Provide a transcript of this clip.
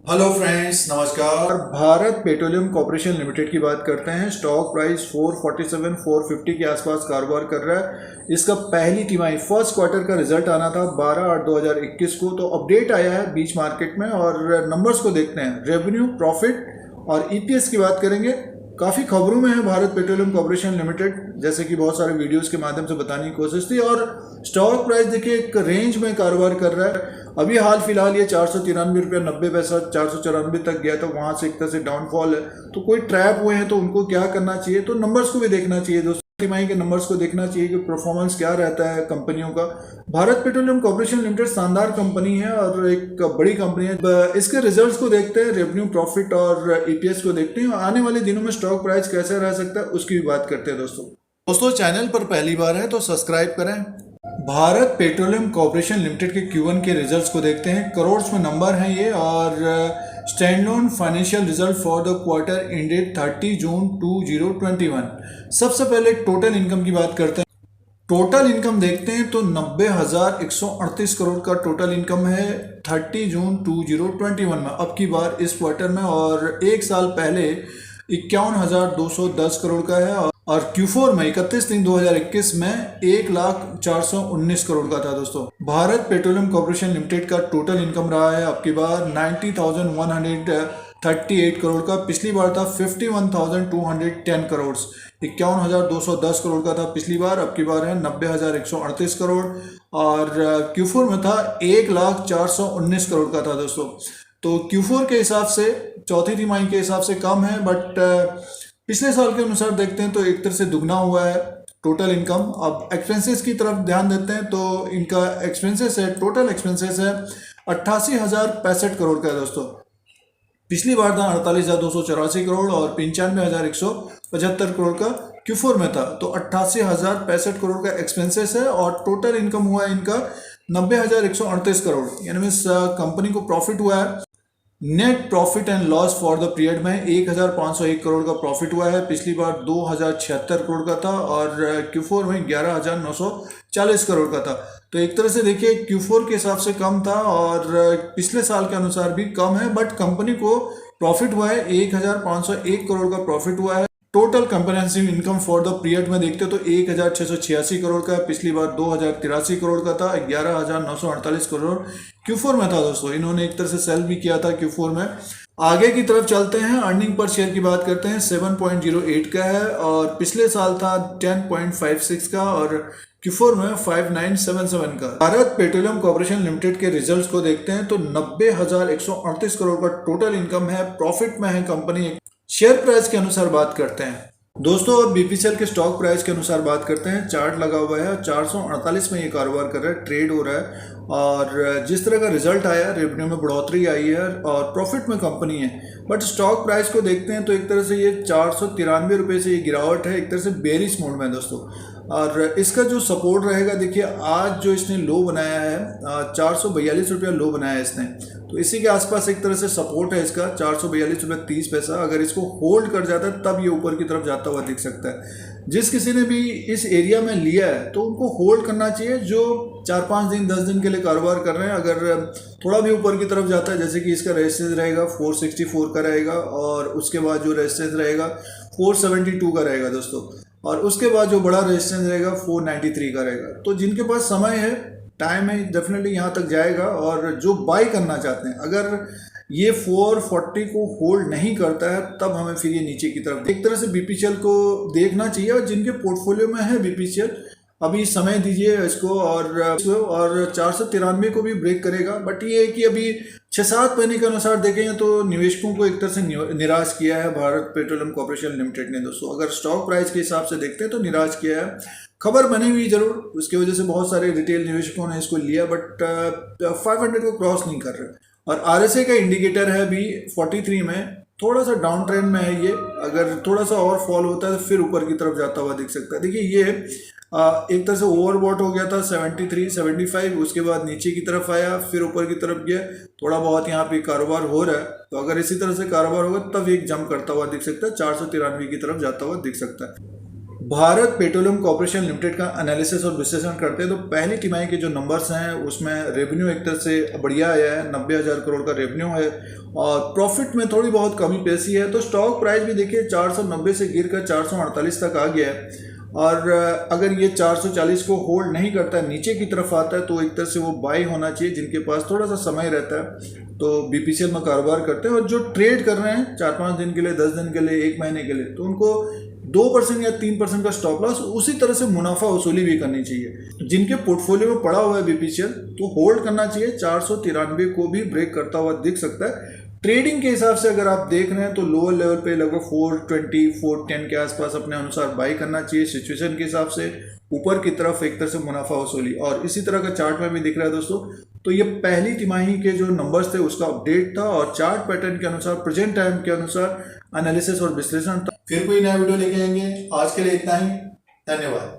Hello friends, नमस्कार। Bharat petroleum corporation limited की बात करते हैं। स्टॉक प्राइस 447 450 के आसपास कारोबार कर रहा है। इसका पहली तिमाही फर्स्ट क्वार्टर का रिजल्ट आना था 12/8/2021 को, तो अपडेट आया है बीच मार्केट में और नंबर्स को देखते हैं। रेवेन्यू, प्रॉफिट और ईपीएस की बात करेंगे। काफ़ी खबरों में है भारत पेट्रोलियम कॉर्पोरेशन लिमिटेड, जैसे कि बहुत सारे वीडियोस के माध्यम से बताने की कोशिश थी। और स्टॉक प्राइस देखिए एक रेंज में कारोबार कर रहा है। अभी हाल फिलहाल ये 493 रुपया 90 पैसा 494 तक गया, तो वहां से एक तरह से डाउनफॉल है। तो कोई ट्रैप हुए हैं तो उनको क्या करना चाहिए, तो नंबर्स को भी देखना चाहिए दोस्तों। तिमाही के नंबर्स को देखना चाहिए कि परफॉर्मेंस क्या रहता है कंपनियों का। भारत पेट्रोलियम कॉर्पोरेशन लिमिटेड शानदार कंपनी है और एक बड़ी कंपनी है। इसके रिजल्ट्स को देखते हैं, रेवेन्यू, प्रॉफिट और ईपीएस को देखते हैं। आने वाले दिनों में स्टॉक प्राइस कैसे रह सकता है उसकी भी बात करते हैं दोस्तों चैनल पर पहली बार है तो सब्सक्राइब करें। भारत पेट्रोलियम कॉर्पोरेशन लिमिटेड के Q1 के रिजल्ट्स को देखते हैं। करोड़ में नंबर हैं ये और standalone financial result for the quarter ended 30 जून 2021। सबसे पहले टोटल इनकम की बात करते हैं। टोटल इनकम देखते हैं तो 90,138 करोड़ का टोटल इनकम है 30 जून 2021 में, अब की बार इस क्वार्टर में। और एक साल पहले 51,210 करोड़ का है और Q4 में 31/3/2021 में 1,04,19 करोड़ का था दोस्तों। भारत पेट्रोलियम कॉर्पोरेशन लिमिटेड का टोटल इनकम रहा है अब की बार 90,138 करोड़ का। पिछली बार था 51,210 करोड़। 51,210 करोड़ का था पिछली बार, अब की बार है 90,138 करोड़। और Q4 में था 1,04,19 करोड़ का था दोस्तों। तो Q4 के हिसाब से, चौथी तिमाही के हिसाब से कम है, बट पिछले साल के अनुसार देखते हैं तो एक तरह से दुगना हुआ है टोटल इनकम। अब एक्सपेंसेस की तरफ ध्यान देते हैं तो इनका एक्सपेंसेस है, टोटल एक्सपेंसेस है 88,065 करोड़ का है दोस्तों। पिछली बार था 48,284 करोड़ और 95,175 करोड़ का Q4 में था। तो 88,065 करोड़ का एक्सपेंसेस है और टोटल इनकम हुआ है इनका 90,138 करोड़। यानी मीन्स कंपनी को प्रॉफिट हुआ है। Net profit and loss for the period में 1,501 करोड़ का प्रॉफिट हुआ है। पिछली बार 2,076 करोड़ का था और Q4 में 11,940 करोड़ का था। तो एक तरह से देखिए Q4 के हिसाब से कम था और पिछले साल के अनुसार भी कम है, बट कंपनी को प्रॉफिट हुआ है 1,501 करोड़ का प्रॉफिट हुआ है। Total comprehensive income for the period में देखते हो तो 1,686 करोड़ का है। पिछली बार 2,083 करोड़ का था। 11,948 करोड़ Q4 में था दोस्तों। इन्होंने एक तरह से सेल भी किया था Q4 में। आगे की तरफ चलते हैं, अर्निंग पर शेयर की बात करते हैं। 7.08 का है और पिछले साल था 10.56 का और Q4 में 5,977 का। भारत पेट्रोलियम कॉर्पोरेशन लिमिटेड के रिजल्ट्स को देखते हैं तो 90,138 करोड़ का टोटल इनकम है। प्रॉफिट में है कंपनी। शेयर प्राइस के अनुसार बात करते हैं दोस्तों। अब बीपीसीएल के स्टॉक प्राइस के अनुसार बात करते हैं। चार्ट लगा हुआ है, 448 में ये कारोबार कर रहा है, ट्रेड हो रहा है। और जिस तरह का रिजल्ट आया, रेवेन्यू में बढ़ोतरी आई है और प्रॉफिट में कंपनी है। बट स्टॉक प्राइस को देखते हैं तो एक तरह से ये 493 रुपये से ये गिरावट है, एक तरह से बेरिश मोड में है दोस्तों। और इसका जो सपोर्ट रहेगा, देखिए आज जो इसने लो बनाया है 442 रुपया लो बनाया है इसने, तो इसी के आसपास एक तरह से सपोर्ट है इसका 442 रुपये 30 पैसा। अगर इसको होल्ड कर जाता है तब ये ऊपर की तरफ जाता हुआ दिख सकता है। जिस किसी ने भी इस एरिया में लिया है तो उनको होल्ड करना चाहिए, जो 4-5 दिन 10 दिन के लिए कारोबार कर रहे हैं। अगर थोड़ा भी ऊपर की तरफ जाता है, जैसे कि इसका रेजिस्टेंस रहेगा 464 का रहेगा और उसके बाद जो रेजिस्टेंस रहेगा 472 का रहेगा दोस्तों, और उसके बाद जो बड़ा रेजिस्टेंस रहेगा 493 का रहेगा। तो जिनके पास समय है, टाइम है, डेफिनेटली यहाँ तक जाएगा। और जो बाई करना चाहते हैं, अगर ये 440 को होल्ड नहीं करता है तब हमें फिर ये नीचे की तरफ एक तरह से बीपीसीएल को देखना चाहिए। और जिनके पोर्टफोलियो में है बीपीसीएल, अभी समय दीजिए इसको और 493 को भी ब्रेक करेगा। बट ये है कि अभी 6-7 महीने के अनुसार देखें तो निवेशकों को एक तरह से निराश किया है भारत पेट्रोलियम कॉर्पोरेशन लिमिटेड ने दोस्तों। अगर स्टॉक प्राइस के हिसाब से देखते हैं तो निराश किया है। खबर बनी हुई जरूर, उसकी वजह से बहुत सारे रिटेल निवेशकों ने इसको लिया, बट 500 को क्रॉस नहीं कर रहे। और आरएसआई का इंडिकेटर है अभी 43 में, थोड़ा सा डाउन ट्रेंड में है ये। अगर थोड़ा सा और फॉल होता है तो फिर ऊपर की तरफ जाता हुआ दिख सकता है। देखिए ये एक तरह से ओवरबॉट हो गया था 73-75, उसके बाद नीचे की तरफ आया, फिर ऊपर की तरफ गया। थोड़ा बहुत यहाँ पे कारोबार हो रहा है, तो अगर इसी तरह से कारोबार होगा तब एक जंप करता हुआ दिख सकता है, 493 की तरफ जाता हुआ दिख सकता है। भारत पेट्रोलियम कॉर्पोरेशन लिमिटेड का एनालिसिस और विश्लेषण करते हैं तो पहली तिमाही के जो नंबर्स हैं उसमें रेवेन्यू एक तरह से बढ़िया आया है, 90,000 करोड़ का रेवेन्यू है और प्रॉफिट में थोड़ी बहुत कमी पेशी है। तो स्टॉक प्राइस भी देखिए 490 से गिरकर 448 तक आ गया है और अगर ये 440 को होल्ड नहीं करता है, नीचे की तरफ आता है तो एक तरह से वो बाई होना चाहिए जिनके पास थोड़ा सा समय रहता है तो बीपीसीएल में कारोबार करते हैं। और जो ट्रेड कर रहे हैं 4-5 दिन के लिए, 10 दिन के लिए, 1 महीने के लिए, तो उनको 2% या 3% का स्टॉप लॉस, उसी तरह से मुनाफा वसूली भी करनी चाहिए। जिनके पोर्टफोलियो में पड़ा हुआ है बीपीसीएल तो होल्ड करना चाहिए। 493 को भी ब्रेक करता हुआ दिख सकता है। ट्रेडिंग के हिसाब से अगर आप देख रहे हैं तो लोअर लेवल पे लगभग 420 410 के आसपास अपने अनुसार बाई करना चाहिए सिचुएशन के हिसाब से। ऊपर की तरफ एक तरह से मुनाफा वसूली, और इसी तरह का चार्ट में भी दिख रहा है दोस्तों। तो ये पहली तिमाही के जो नंबर्स थे उसका अपडेट था और चार्ट पैटर्न के अनुसार, प्रेजेंट टाइम के अनुसार एनालिसिस और विश्लेषण था। फिर कोई नया वीडियो लेके आएंगे। आज के लिए इतना ही, धन्यवाद।